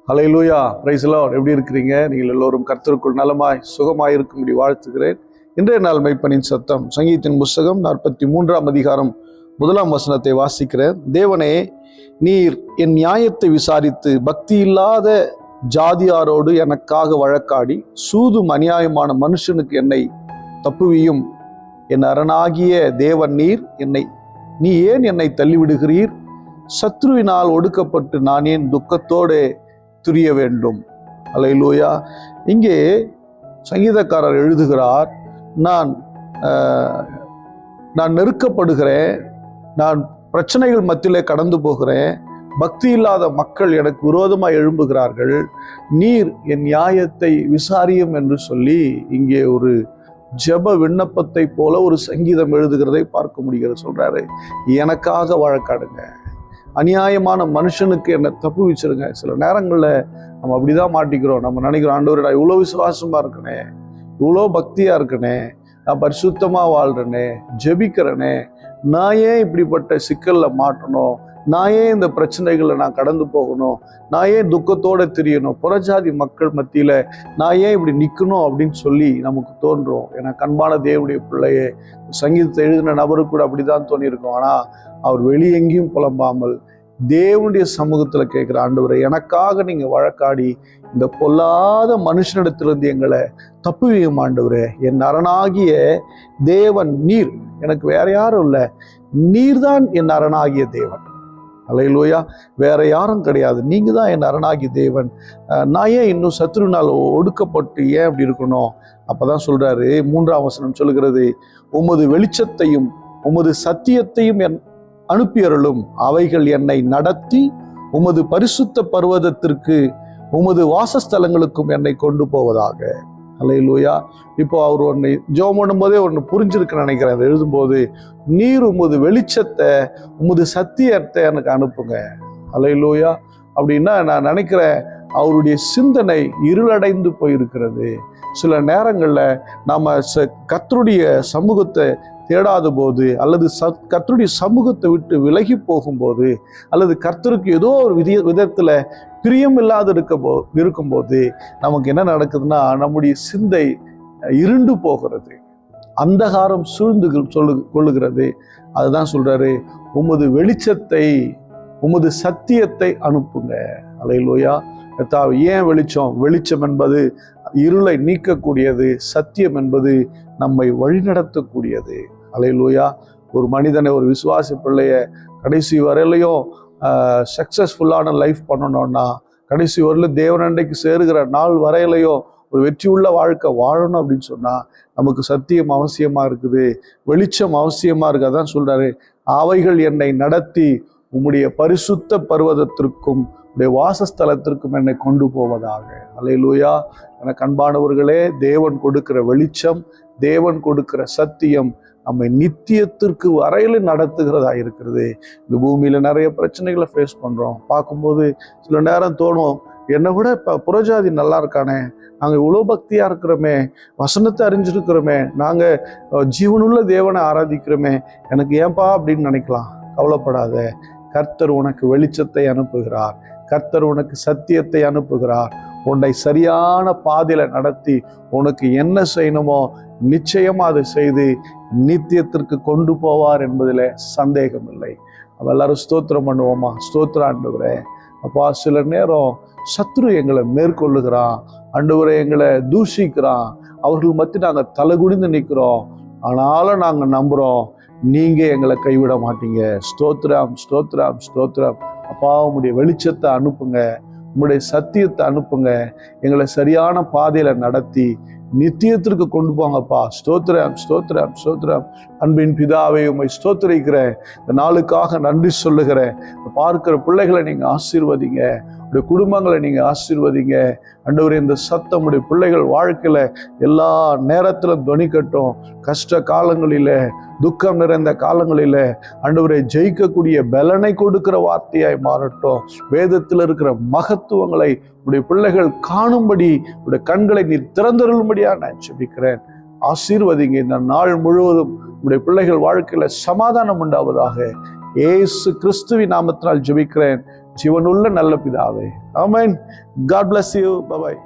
Hallelujah, praise the Lord. எப்படி இருக்கிறீங்க? நீங்கள் எல்லோரும் கர்த்தருக்குள் நலமாய் சுகமாய் இருக்கும்படி வாழ்த்துகிறேன். இன்றைய நாள் மெய்ப்பனின் சத்தம் சங்கீதத்தின் புஸ்தகம் 43ஆம் அதிகாரம் 1ஆம் வசனத்தை வாசிக்கிறேன். தேவனே, நீர் என் நியாயத்தை விசாரித்து பக்தி இல்லாத ஜாதியாரோடு எனக்காக வழக்காடி சூதும் அநியாயமான மனுஷனுக்கு என்னை தப்புவியும். என் அரணாகிய தேவன் நீர், நீ ஏன் என்னை தள்ளிவிடுகிறீர்? சத்ருவினால் ஒடுக்கப்பட்டு நான் ஏன் துக்கத்தோடு துரிய வேண்டும்? அல்லேலூயா. இங்கே சங்கீதக்காரர் எழுதுகிறார், நான் நெருக்கப்படுகிறேன், நான் பிரச்சனைகள் மத்தியிலே கடந்து போகிறேன், பக்தி இல்லாத மக்கள் எனக்கு விரோதமாக எழும்புகிறார்கள், நீர் என் நியாயத்தை விசாரியும் என்று சொல்லி இங்கே ஒரு ஜெப விண்ணப்பத்தை போல ஒரு சங்கீதம் எழுதுகிறதை பார்க்க முடிகிறது. சொல்றாரு, எனக்காக வழக்காடுங்க, அநியாயமான மனுஷனுக்கு என்னை தப்பு வச்சிருங்க. சில நேரங்களில் நம்ம அப்படிதான் மாட்டிக்கிறோம். நம்ம நினைக்கிறோம், ஆண்டவரே நான் இவ்வளோ விசுவாசமா இருக்கனே, இவ்வளோ பக்தியா இருக்கனே, நான் பரிசுத்தமாக வாழ்றேனே, ஜெபிக்கிறேனே, நான் ஏன் இப்படிப்பட்ட சிக்கல்ல மாட்டணும்? நான் ஏன் இந்த பிரச்சனைகளை நான் கடந்து போகணும்? நான் ஏன் துக்கத்தோடு தெரியணும்? புறஜாதி மக்கள் மத்தியில் நான் ஏன் இப்படி நிற்கணும் அப்படின்னு சொல்லி நமக்கு தோன்றும். ஏன்னா கண்பான தேவனுடைய பிள்ளையே, சங்கீதத்தை எழுதின நபருக்கு கூட அப்படிதான் தோணியிருக்கும். ஆனால் அவர் வெளியெங்கேயும் புலம்பாமல் தேவனுடைய சமூகத்தில் கேட்குற, ஆண்டவரை எனக்காக நீங்கள் வழக்காடி இந்த பொல்லாத மனுஷனிடத்திலிருந்து எங்களை தப்புவியும் ஆண்டவரே. என் அரணாகிய தேவன் நீர், எனக்கு வேற யாரும் இல்லை, நீர்தான் என் அரணாகிய தேவன். அல்லேலூயா. வேற யாரும் கிடையாது, நீங்க தான் என் அரணாகிய தேவன். நான் ஏன் இன்னும் சத்ருவினால் ஒடுக்கப்பட்டு ஏன் அப்படி இருக்கணும்? அப்பதான் சொல்றாரு, 3ஆம் வசனம் சொல்லுகிறது, உமது வெளிச்சத்தையும் உமது சத்தியத்தையும் அனுப்பியருளும், அவைகள் என்னை நடத்தி உமது பரிசுத்த பர்வதத்திற்கு உமது வாசஸ்தலங்களுக்கும் என்னை கொண்டு போவதாக. அல்லேலூயா. இப்போ அவர் ஒன்று ஜெபம் பண்ணும்போதே ஒன்று புரிஞ்சிருக்குன்னு நினைக்கிறேன். அதை எழுதும்போது, நீர் உமது வெளிச்சத்தை உமது சத்தியத்தை எனக்கு அனுப்புங்க. அல்லேலூயா. அப்படின்னா நான் நினைக்கிறேன், அவருடைய சிந்தனை இருளடைந்து போயிருக்கிறது. சில நேரங்களில் நம்ம கர்த்தருடைய சமூகத்தை தேடாத போது, அல்லது கர்த்தருடைய சமூகத்தை விட்டு விலகி போகும்போது, அல்லது கர்த்தருக்கு ஏதோ ஒரு விதத்துல பிரியம் இல்லாத இருக்கும்போது நமக்கு என்ன நடக்குதுன்னா, நம்முடைய சிந்தை இருண்டு போகிறது, அந்தகாரம் சூழ்ந்து கொள்ளுகிறது. அதுதான் சொல்றாரு, உமது வெளிச்சத்தை உமது சத்தியத்தை அனுப்புங்க. அல்லேலூயா. ஏன் வெளிச்சம்? வெளிச்சம் என்பது இருளை நீக்கக்கூடியது, சத்தியம் என்பது நம்மை வழிநடத்தக்கூடியது. அல்லேலூயா. ஒரு மனிதனை, ஒரு விசுவாசி பிள்ளைய கடைசி வரையிலையும் சக்சஸ்ஃபுல்லான லைஃப் பண்ணணும்னா, கடைசி வரையிலும் தேவனண்டைக்கு சேருகிற நாள் வரையிலையும் ஒரு வெற்றி உள்ள வாழ்க்கை வாழணும் அப்படின்னு சொன்னா நமக்கு சத்தியம் அவசியமா இருக்குது, வெளிச்சம் அவசியமா இருக்கு. அதான் சொல்றாரு, அவைகள் என்னை நடத்தி உம்முடைய பரிசுத்த பர்வதத்திற்கும் உடைய வாசஸ்தலத்திற்கும் என்னை கொண்டு போவதாக. அல்லேலூயா. எனக்கு அன்பானவர்களே, தேவன் கொடுக்கிற வெளிச்சம், தேவன் கொடுக்கிற சத்தியம் நம்மை நித்தியத்திற்கு வரையில நடத்துகிறதா இருக்கிறது. இந்த பூமியில நிறைய பிரச்சனைகளை ஃபேஸ் பண்றோம். பார்க்கும்போது சில நேரம் தோணும், என்னை விட புறஜாதி நல்லா இருக்கானே, நாங்கள் இவ்வளோ பக்தியா இருக்கிறோமே, வசனத்தை அறிஞ்சிருக்கிறோமே, நாங்கள் ஜீவனுள்ள தேவனை ஆராதிக்கிறோமே, எனக்கு ஏன்பா அப்படின்னு நினைக்கலாம். கவலைப்படாத, கர்த்தர் உனக்கு வெளிச்சத்தை அனுப்புகிறார், கர்த்தர் உனக்கு சத்தியத்தை அனுப்புகிறார். உன்னை சரியான பாதையில நடத்தி உனக்கு என்ன செய்யணுமோ நிச்சயமா அதை செய்து நித்தியத்திற்கு கொண்டு போவார் என்பதில் சந்தேகம் இல்லை. நம்ம எல்லாரும் ஸ்தோத்திரம் பண்ணுவோமா? ஸ்தோத்திரம் ஆண்டவரே. அப்பா, சில நேரம் சத்ரு எங்களை மேற்கொள்ளுகிறான், ஆண்டவரே எங்களை தூஷிக்கிறான், அவர்கள் மத்திய நாங்கள் தலைகுனிந்து நிற்கிறோம். ஆனாலும் நாங்கள் நம்புறோம், நீங்க எங்களை கைவிட மாட்டீங்க. ஸ்தோத்திரம், ஸ்தோத்திரம், ஸ்தோத்திரம். அப்பா, உம்முடைய வெளிச்சத்தை அனுப்புங்க, உம்முடைய சத்தியத்தை அனுப்புங்க, எங்களை சரியான பாதையில நடத்தி நித்தியத்திற்கு கொண்டு போங்கப்பா. ஸ்தோத்திரம், ஸ்தோத்திரம், ஸ்தோத்திரம். அன்பின் பிதாவே, உம்மை ஸ்தோத்திரிக்கிறேன். இந்த நாளுக்காக நன்றி சொல்லுகிறேன். பார்க்கிற பிள்ளைகளை நீங்க ஆசீர்வதிங்க, உடைய குடும்பங்களை நீங்க ஆசீர்வதிங்க. ஆண்டவரே, இந்த சத்தம் உடைய பிள்ளைகள் வாழ்க்கையில எல்லா நேரத்திலும் துணிக்கட்டும். கஷ்ட காலங்களில, துக்கம் நிறைந்த காலங்களில ஆண்டவரை ஜெயிக்கக்கூடிய பலனை கொடுக்கிற வார்த்தையாய் மாறட்டும். வேதத்தில் இருக்கிற மகத்துவங்களை உடைய பிள்ளைகள் காணும்படி உடைய கண்களை நீர் திறந்தருளும்படியா நான் ஜெபிக்கிறேன். ஆசீர்வதிங்க. இந்த நாள் முழுவதும் உடைய பிள்ளைகள் வாழ்க்கையில சமாதானம் உண்டாவதாக. இயேசு கிறிஸ்துவின் நாமத்தினால் ஜெபிக்கிறேன் ஜீவனுள்ள நல்ல பிதாவே. ஆமென். God bless you. Bye bye.